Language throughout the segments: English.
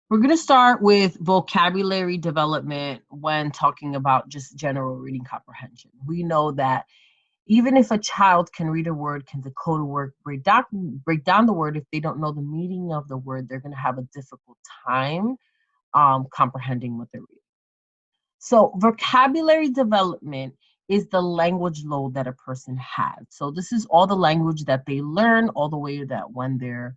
We're going to start with vocabulary development when talking about just general reading comprehension. We know that even if a child can read a word, can decode a word, break down the word, if they don't know the meaning of the word, they're going to have a difficult time comprehending what they're reading. So vocabulary development is the language load that a person has. So this is all the language that they learn all the way that when they're,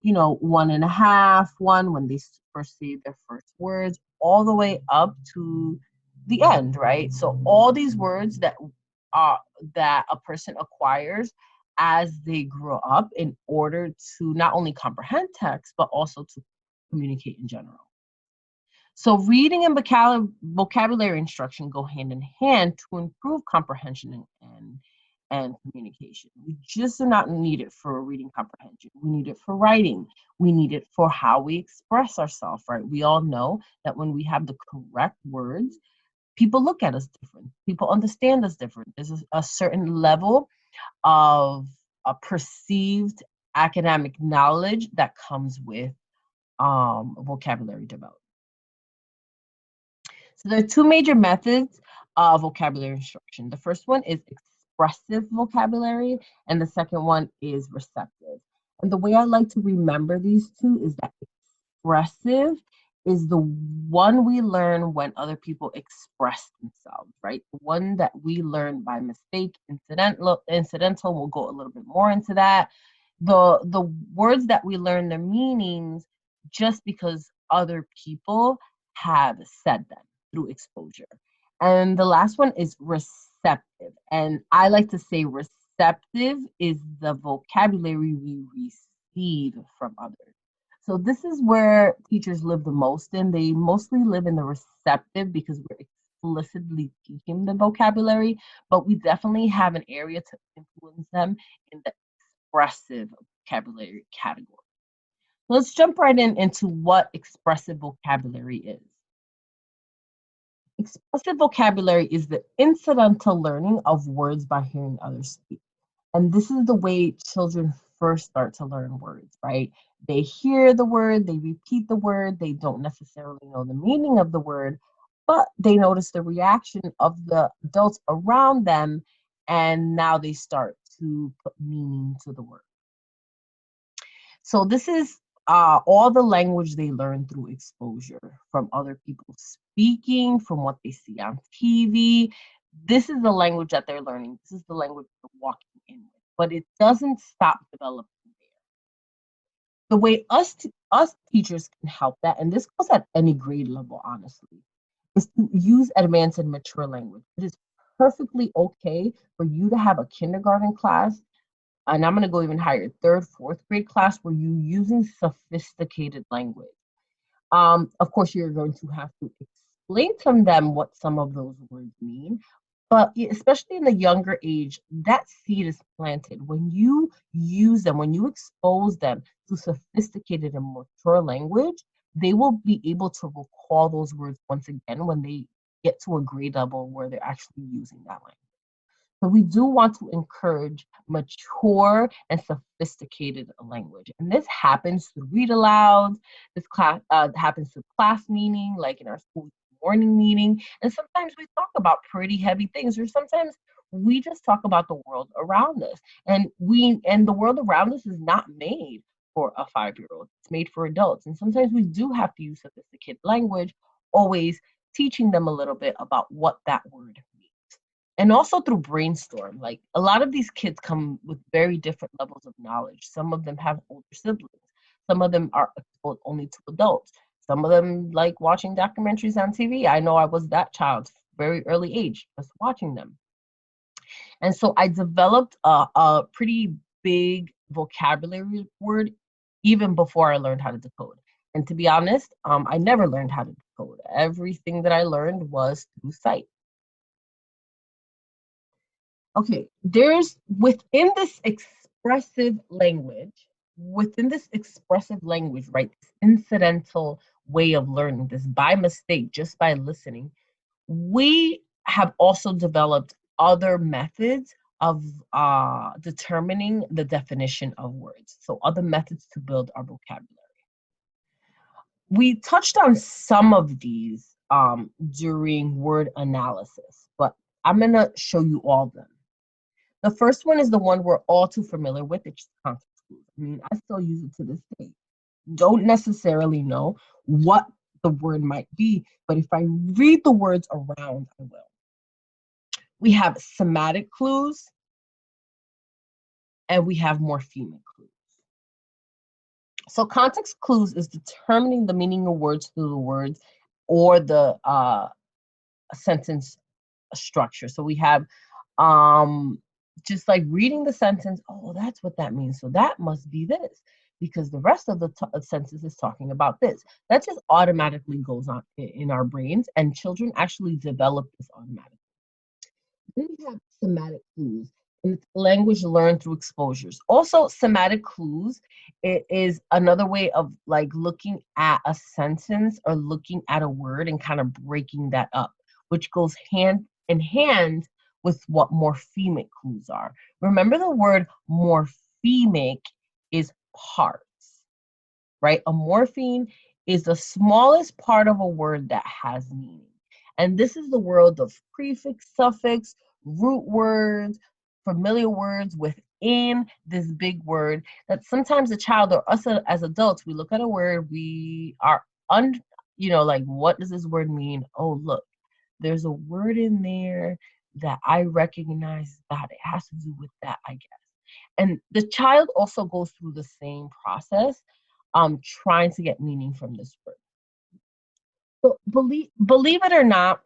1.5, when they first say their first words, all the way up to the end, right? So all these words that a person acquires as they grow up in order to not only comprehend text, but also to communicate in general. So reading and vocabulary instruction go hand in hand to improve comprehension and communication. We just do not need it for reading comprehension. We need it for writing. We need it for how we express ourselves, right? We all know that when we have the correct words, people look at us different. People understand us different. There's a certain level of a perceived academic knowledge that comes with vocabulary development. So there are two major methods of vocabulary instruction. The first one is expressive vocabulary, and the second one is receptive. And the way I like to remember these two is that expressive is the one we learn when other people express themselves, right? The one that we learn by mistake, incidental, we'll go a little bit more into that. The words that we learn their meanings just because other people have said them through exposure. And the last one is receptive. And I like to say receptive is the vocabulary we receive from others. So this is where teachers live the most in. They mostly live in the receptive because we're explicitly teaching the vocabulary, but we definitely have an area to influence them in the expressive vocabulary category. Let's jump right into what expressive vocabulary is. Expressive vocabulary is the incidental learning of words by hearing others speak. And this is the way children first start to learn words, right? They hear the word, they repeat the word, they don't necessarily know the meaning of the word, but they notice the reaction of the adults around them, and now they start to put meaning to the word. So this is all the language they learn through exposure from other people speaking, from what they see on TV. This is the language that they're learning. This is the language they're walking in with. But it doesn't stop developing there. The way us teachers can help that, and this goes at any grade level, honestly, is to use advanced and mature language. It is perfectly okay for you to have a kindergarten class, and I'm going to go even higher, third, fourth grade class, where you're using sophisticated language. Of course, you're going to have to explain to them what some of those words mean, but especially in the younger age, that seed is planted. When you use them, when you expose them to sophisticated and mature language, they will be able to recall those words once again when they get to a grade level where they're actually using that language. So we do want to encourage mature and sophisticated language. And this happens through read alouds. This class happens through class meeting, like in our school morning meeting. And sometimes we talk about pretty heavy things, or sometimes we just talk about the world around us. And the world around us is not made for a 5-year-old. It's made for adults. And sometimes we do have to use sophisticated language, always teaching them a little bit about what that word means. And also through brainstorm. Like a lot of these kids come with very different levels of knowledge. Some of them have older siblings. Some of them are exposed only to adults. Some of them like watching documentaries on TV. I know I was that child, very early age, just watching them. And so I developed a pretty big vocabulary word even before I learned how to decode. And to be honest, I never learned how to decode. Everything that I learned was through sight. Okay, there's within this expressive language, right, this incidental way of learning, this by mistake, just by listening, we have also developed other methods of determining the definition of words. So other methods to build our vocabulary. We touched on some of these during word analysis, but I'm going to show you all of them. The first one is the one we're all too familiar with, it's context clues. I mean, I still use it to this day. Don't necessarily know what the word might be, but if I read the words around, I will. We have semantic clues and we have morphemic clues. So context clues is determining the meaning of words through the words or the sentence structure. So we have just like reading the sentence, oh, that's what that means. So that must be this because the rest of the sentence is talking about this. That just automatically goes on in our brains, and children actually develop this automatically. Then we have semantic clues, and it's language learned through exposures. Also, semantic clues is another way of like looking at a sentence or looking at a word and kind of breaking that up, which goes hand in hand with what morphemic clues are. Remember, the word morphemic is parts, right? A morpheme is the smallest part of a word that has meaning. And this is the world of prefix, suffix, root words, familiar words within this big word that sometimes a child or us as adults, we look at a word, we are like, what does this word mean? Oh, look, there's a word in there that I recognize that it has to do with that, I guess. And the child also goes through the same process, trying to get meaning from this word. So believe it or not,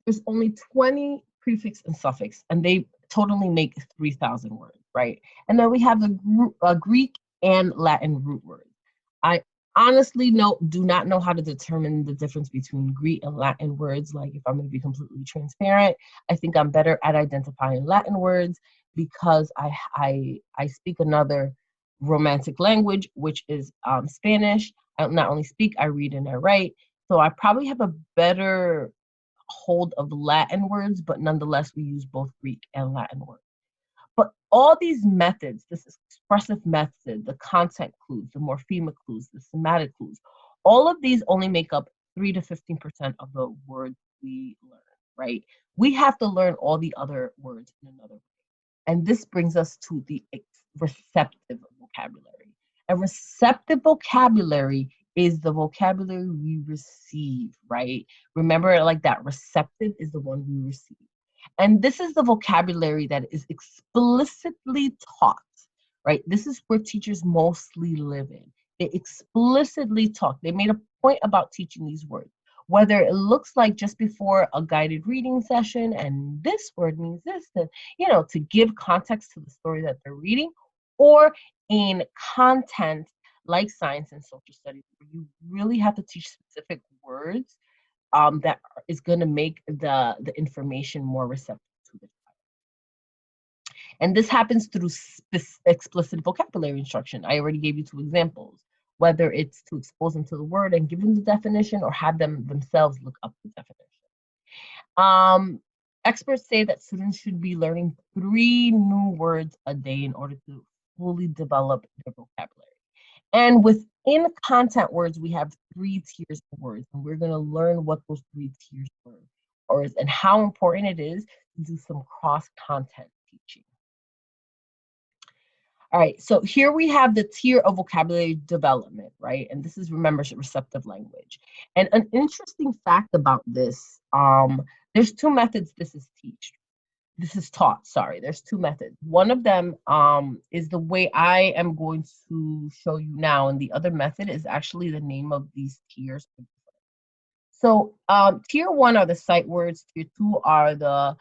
there's only 20 prefix and suffix, and they totally make 3,000 words, right? And then we have the Greek and Latin root words. I honestly do not know how to determine the difference between Greek and Latin words. Like, if I'm going to be completely transparent, I think I'm better at identifying Latin words because I speak another romantic language, which is Spanish. I not only speak, I read and I write. So I probably have a better hold of Latin words, but nonetheless, we use both Greek and Latin words. But all these methods, this expressive method, the content clues, the morphemic clues, the semantic clues, all of these only make up 3 to 15% of the words we learn, right? We have to learn all the other words in another way. And this brings us to the receptive vocabulary. A receptive vocabulary is the vocabulary we receive, right? Remember, like, that receptive is the one we receive. And this is the vocabulary that is explicitly taught, right? This is where teachers mostly live in. They explicitly talk. They made a point about teaching these words, whether it looks like just before a guided reading session and this word means this, to give context to the story that they're reading, or in content like science and social studies, where you really have to teach specific words that is going to make the information more receptive to the child. And this happens through explicit vocabulary instruction. I already gave you 2 examples, whether it's to expose them to the word and give them the definition, or have them themselves look up the definition. Experts say that students should be learning 3 new words a day in order to fully develop their vocabulary. And within content words, we have 3 tiers of words, and we're going to learn what those 3 tiers are, and how important it is to do some cross-content teaching. All right, so here we have the tier of vocabulary development, right? And this is, remember, receptive language. And an interesting fact about this, there's 2 methods this is taught, sorry. There's 2 methods. One of them is the way I am going to show you now, and the other method is actually the name of these tiers. So tier 1 are the sight words, tier 2 are the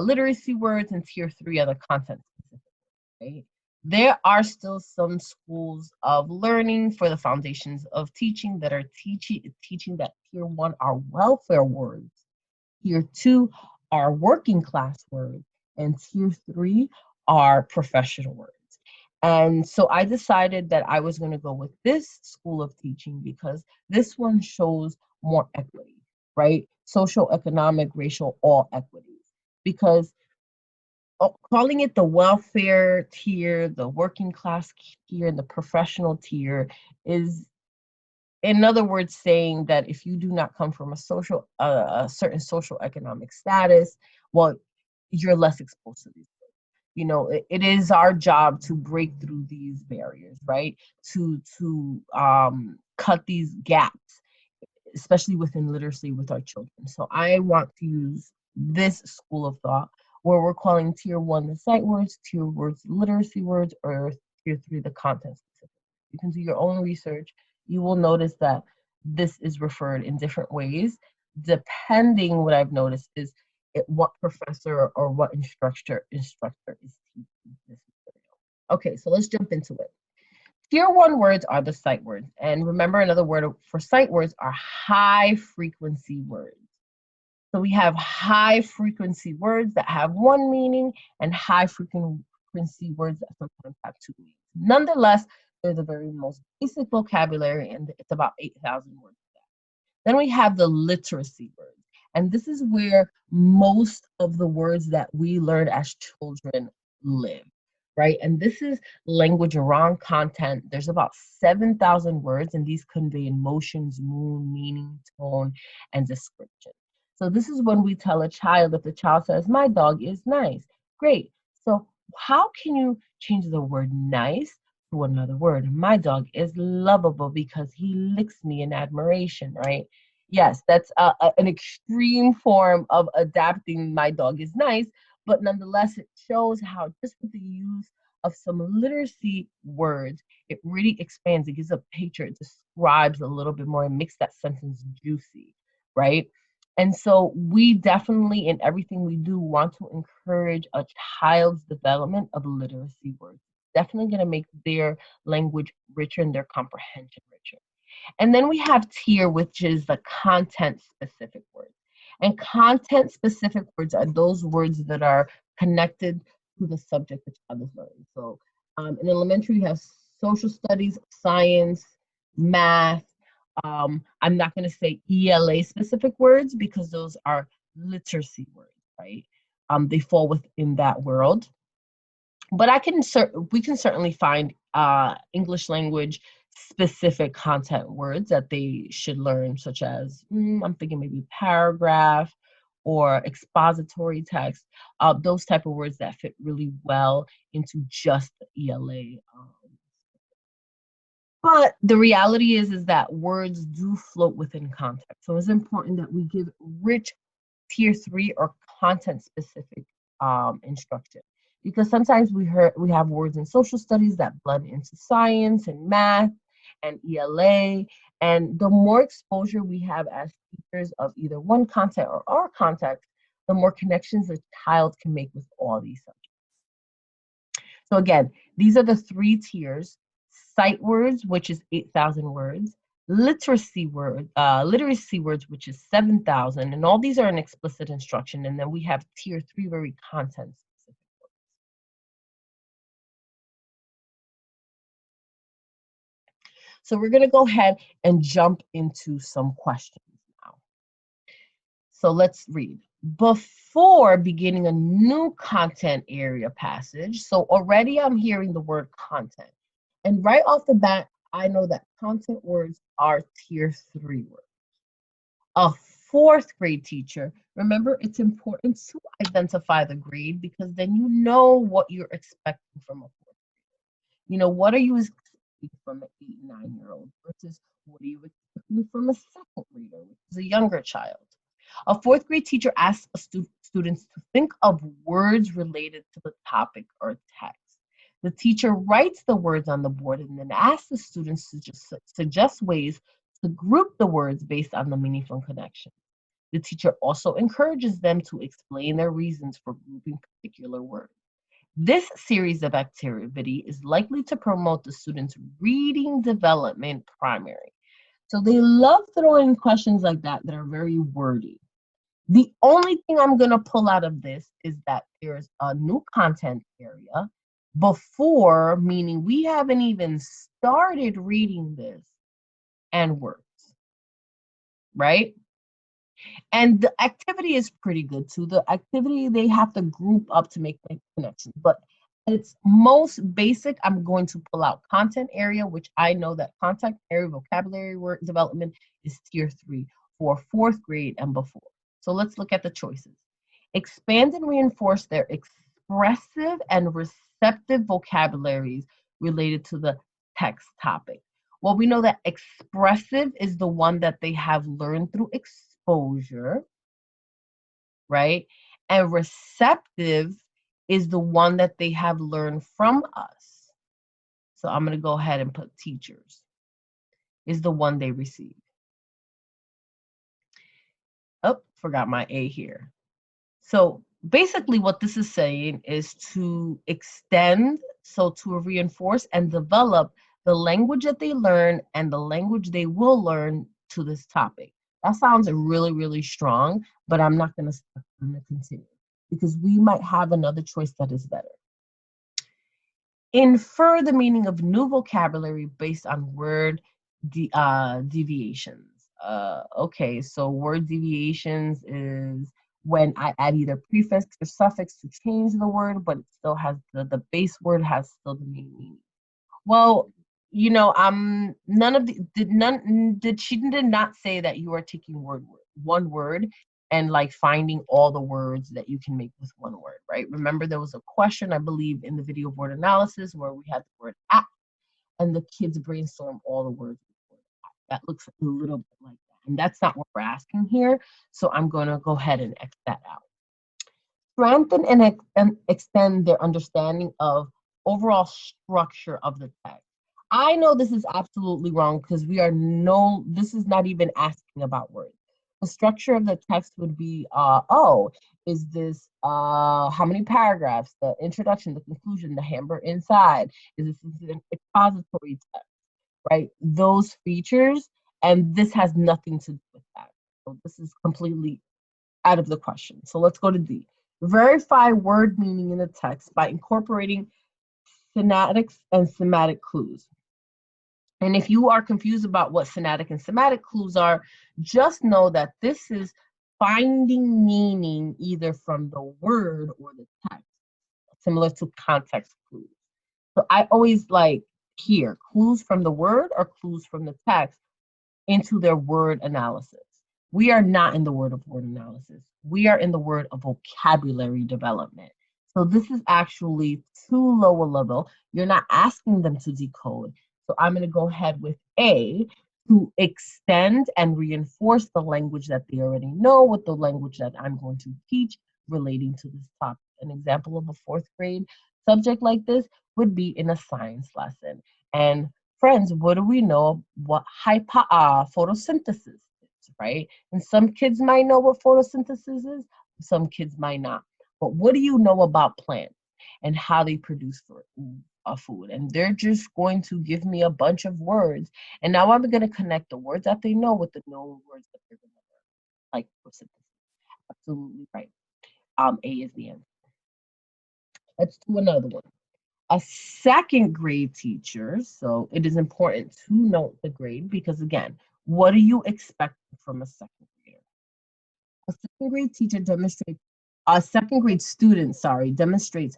literacy words, and tier 3 are the content specific, right? There are still some schools of learning for the foundations of teaching that are teaching that tier 1 are welfare words, tier 2 are working class words, and tier 3 are professional words. And so I decided that I was going to go with this school of teaching because this one shows more equity, right? Social, economic, racial, all equities. Because calling it the welfare tier, the working class tier, and the professional tier is in other words, saying that if you do not come from a certain social economic status, well, you're less exposed to these. It is our job to break through these barriers, right? To cut these gaps, especially within literacy with our children. So I want to use this school of thought where we're calling tier 1 the sight words, tier words literacy words, or tier 3 the content specific. You can do your own research. You will notice that this is referred in different ways depending. What I've noticed is what professor or what instructor is teaching this material. Okay, so let's jump into it. Tier 1 words are the sight words. And remember, another word for sight words are high frequency words. So we have high frequency words that have one meaning and high frequency words that sometimes have two meanings. Nonetheless, they're the very most basic vocabulary, and it's about 8,000 words. Then we have the literacy words. And this is where most of the words that we learn as children live, right? And this is language around content. There's about 7,000 words, and these convey emotions, mood, meaning, tone, and description. So this is when we tell a child, if the child says, my dog is nice, great. So how can you change the word nice to another word? My dog is lovable because he licks me in admiration, right? Yes, that's an extreme form of adapting my dog is nice, but nonetheless, it shows how just with the use of some literacy words, it really expands. It gives a picture, it describes a little bit more and makes that sentence juicy, right? And so we definitely, in everything we do, want to encourage a child's development of literacy words. Definitely going to make their language richer and their comprehension richer. And then we have tier, which is the content specific words. And content specific words are those words that are connected to the subject the child is learning. So in elementary, you have social studies, science, math. I'm not going to say ELA specific words because those are literacy words, right? They fall within that world. But we can certainly find English language specific content words that they should learn, such as I'm thinking maybe paragraph or expository text, those type of words that fit really well into just the ELA. But the reality is that words do float within context. So it's important that we give rich tier 3 or content specific instruction. Because sometimes we have words in social studies that blend into science and math and ELA. And the more exposure we have as teachers of either one content or our context, the more connections a child can make with all these subjects. So again, these are the 3 tiers: sight words, which is 8,000 words; literacy words, which is 7,000, and all these are an explicit instruction. And then we have tier 3, very content specific words. So we're going to go ahead and jump into some questions now. So let's read. Before beginning a new content area passage, so already I'm hearing the word content. And right off the bat, I know that content words are tier 3 words. A 4th grade teacher, remember, it's important to identify the grade because then you know what you're expecting from a 4th grader. What are you expecting from an 8, 9-year-old versus what are you expecting from a 2nd grader, which is a younger child? A 4th grade teacher asks students to think of words related to the topic or text. The teacher writes the words on the board and then asks the students to just suggest ways to group the words based on the meaningful connection. The teacher also encourages them to explain their reasons for grouping particular words. This series of activity is likely to promote the students' reading development primary. So they love throwing questions like that are very wordy. The only thing I'm going to pull out of this is that there's a new content area before, meaning we haven't even started reading this, and words, right? And the activity is pretty good too. The activity, they have to group up to make the connection. But its most basic, I'm going to pull out content area, which I know that content area vocabulary word development is tier 3 for 4th grade and before. So let's look at the choices. Expand and reinforce their expressive and receptive vocabularies related to the text topic. Well, we know that expressive is the one that they have learned through exposure, right? And receptive is the one that they have learned from us. So I'm going to go ahead and put teachers is the one they receive. Oh, forgot my A here. So basically what this is saying is to extend, so to reinforce and develop the language that they learn and the language they will learn to this topic. That sounds really, really strong, but I'm not going to stop. I'm going to continue because we might have another choice that is better. Infer the meaning of new vocabulary based on word deviations. Okay, so word deviations is when I add either prefix or suffix to change the word, but it still has the base word has still the main meaning. Well, you know, she did not say that you are taking one word and like finding all the words that you can make with one word, right? Remember, there was a question, I believe, in the video of word analysis where we had the word app and the kids brainstorm all the words. That looks a little bit like that. And that's not what we're asking here. So I'm going to go ahead and X that out. Strengthen and extend their understanding of overall structure of the text. I know this is absolutely wrong because this is not even asking about words. The structure of the text would be, is this, how many paragraphs, the introduction, the conclusion, the hammer inside, is this an expository text, right? Those features, and this has nothing to do with that. So this is completely out of the question. So let's go to D. Verify word meaning in the text by incorporating synatics and semantic clues. And if you are confused about what synatic and semantic clues are, just know that this is finding meaning either from the word or the text, similar to context clues. So I always like here, clues from the word or clues from the text into their word analysis. We are not in the word analysis. We are in the word of vocabulary development. So this is actually too low a level. You're not asking them to decode. So I'm going to go ahead with A, to extend and reinforce the language that they already know with the language that I'm going to teach relating to this topic. An example of a 4th grade subject like this would be in a science lesson. And friends, what do we know what photosynthesis is, right? And some kids might know what photosynthesis is, some kids might not. But what do you know about plants and how they produce food? And they're just going to give me a bunch of words. And now I'm going to connect the words that they know with the known words that they're going to learn, like photosynthesis. Absolutely right. A is the answer. Let's do another one. A 2nd grade teacher, so it is important to note the grade because again, what do you expect from a 2nd grader? A 2nd grade teacher demonstrates, a 2nd grade student, demonstrates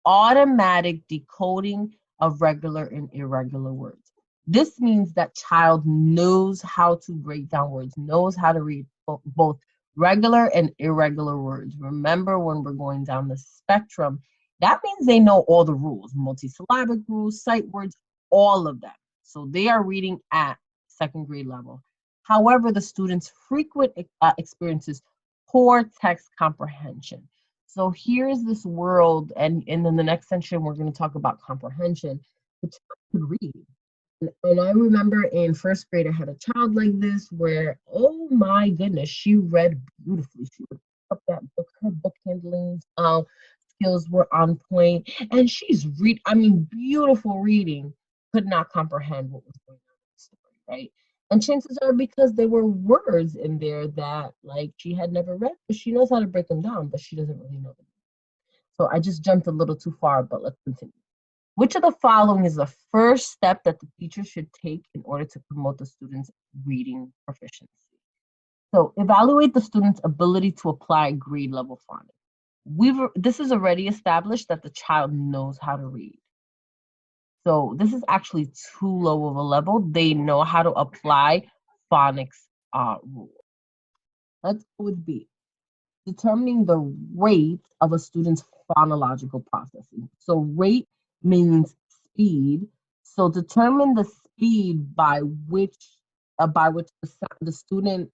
automatic decoding of regular and irregular words. This means that child knows how to break down words, knows how to read both regular and irregular words. Remember, when we're going down the spectrum, that means they know all the rules, multisyllabic rules, sight words, all of them. So they are reading at 2nd grade level. However, the students frequent experiences poor text comprehension. So here's this world, and in the next section, we're going to talk about comprehension. The child could read. And I remember in 1st grade, I had a child like this where, oh my goodness, she read beautifully. She would pick up that book, her book handling skills were on point, and she's beautiful reading, could not comprehend what was going on in the story, right? And chances are because there were words in there that like she had never read, but she knows how to break them down, but she doesn't really know them. So I just jumped a little too far, but let's continue. Which of the following is the first step that the teacher should take in order to promote the student's reading proficiency? So evaluate the student's ability to apply grade level phonics. This is already established that the child knows how to read. So this is actually too low of a level. They know how to apply phonics rules. Let's go with B. Determining the rate of a student's phonological processing. So rate means speed. So determine the speed by which the student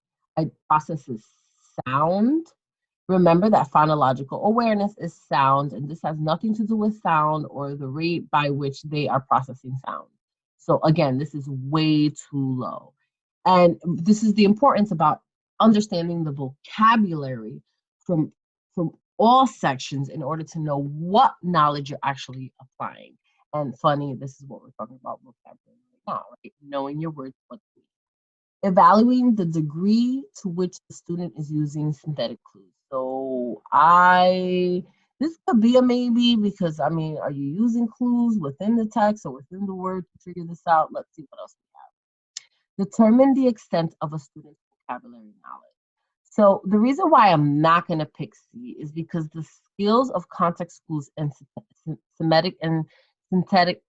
processes sound. Remember that phonological awareness is sound, and this has nothing to do with sound or the rate by which they are processing sound. So again, this is way too low. And this is the importance about understanding the vocabulary from from all sections in order to know what knowledge you're actually applying. And funny, this is what we're talking about vocabulary right now, right? Knowing your words, what they mean. Evaluating the degree to which the student is using synthetic clues. So this could be a maybe because I mean, are you using clues within the text or within the word to figure this out? Let's see what else we have. Determine the extent of a student's vocabulary knowledge. So the reason why I'm not going to pick C is because the skills of context clues and semantic and synthetic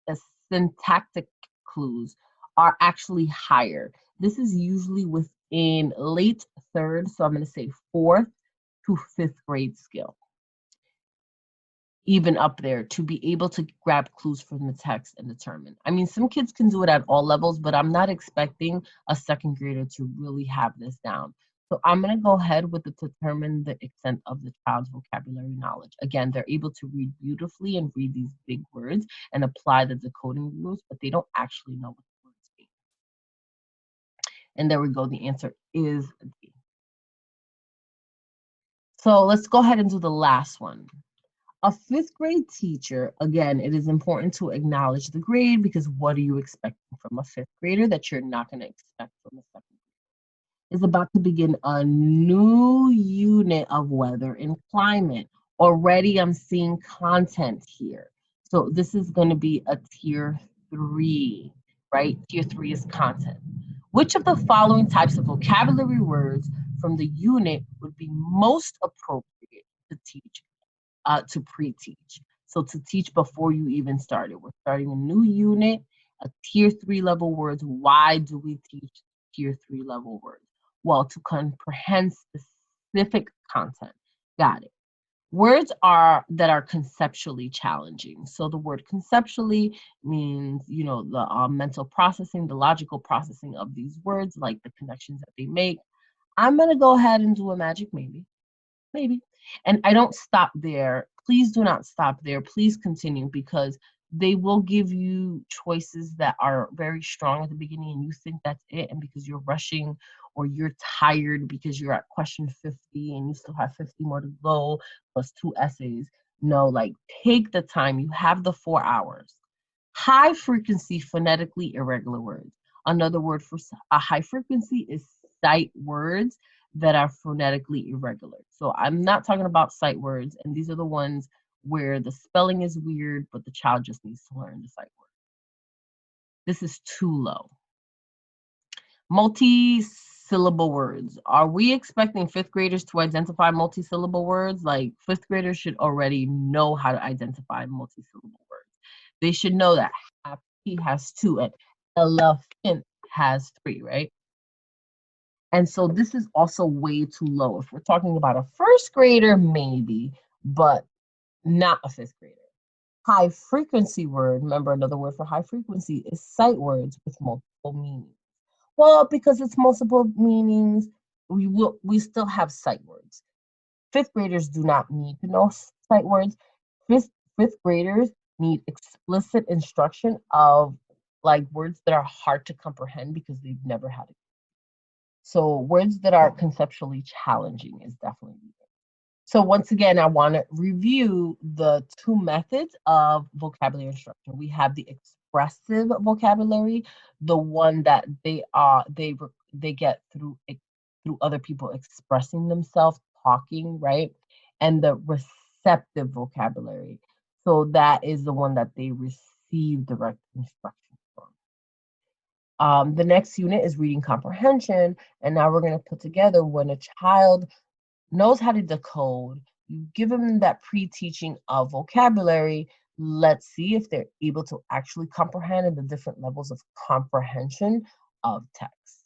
syntactic clues are actually higher. This is usually within late third, so I'm going to say fourth to fifth grade skill, even up there, to be able to grab clues from the text and determine. I mean, some kids can do it at all levels, but I'm not expecting a second grader to really have this down. So I'm going to go ahead with the determine the extent of the child's vocabulary knowledge. Again, they're able to read beautifully and read these big words and apply the decoding rules, but they don't actually know what the words mean. And there we go. The answer is D. So let's go ahead and do the last one. A fifth grade teacher, again, it is important to acknowledge the grade because what are you expecting from a fifth grader that you're not going to expect from a second grader? Is about to begin a new unit of weather and climate. Already I'm seeing content here. So this is going to be a tier 3, right? Tier 3 is content. Which of the following types of vocabulary words from the unit would be most appropriate to teach to pre-teach? So to teach before you even started. We're starting a new unit, a tier 3 level words. Why do we teach tier 3 level words? Well, to comprehend specific content. Got it. Words that are conceptually challenging. So the word conceptually means, the mental processing, the logical processing of these words, like the connections that they make. I'm going to go ahead and do a magic maybe. Maybe. And I don't stop there. Please do not stop there. Please continue because they will give you choices that are very strong at the beginning and you think that's it. And because you're rushing or you're tired because you're at question 50 and you still have 50 more to go plus 2 essays. No, like take the time. You have the 4 hours. High frequency phonetically irregular words. Another word for a high frequency is sight words that are phonetically irregular. So I'm not talking about sight words, and these are the ones where the spelling is weird, but the child just needs to learn the sight word. This is too low. Multi-syllable words. Are we expecting fifth graders to identify multi-syllable words? Like fifth graders should already know how to identify multi-syllable words. They should know that happy has 2 and elephant has 3, right? And so this is also way too low. If we're talking about a first grader, maybe, but not a fifth grader. High frequency word, remember another word for high frequency is sight words with multiple meanings. Well, because it's multiple meanings, we still have sight words. Fifth graders do not need to know sight words. Fifth graders need explicit instruction of like words that are hard to comprehend because they've never had it. So words that are conceptually challenging is definitely needed. So once again, I want to review the 2 methods of vocabulary instruction. We have the expressive vocabulary, the one that they get through other people expressing themselves, talking, right? And the receptive vocabulary. So that is the one that they receive direct instruction from. The next unit is reading comprehension, and now we're going to put together when a child knows how to decode, You give them that pre-teaching of vocabulary. Let's see if they're able to actually comprehend and the different levels of comprehension of text.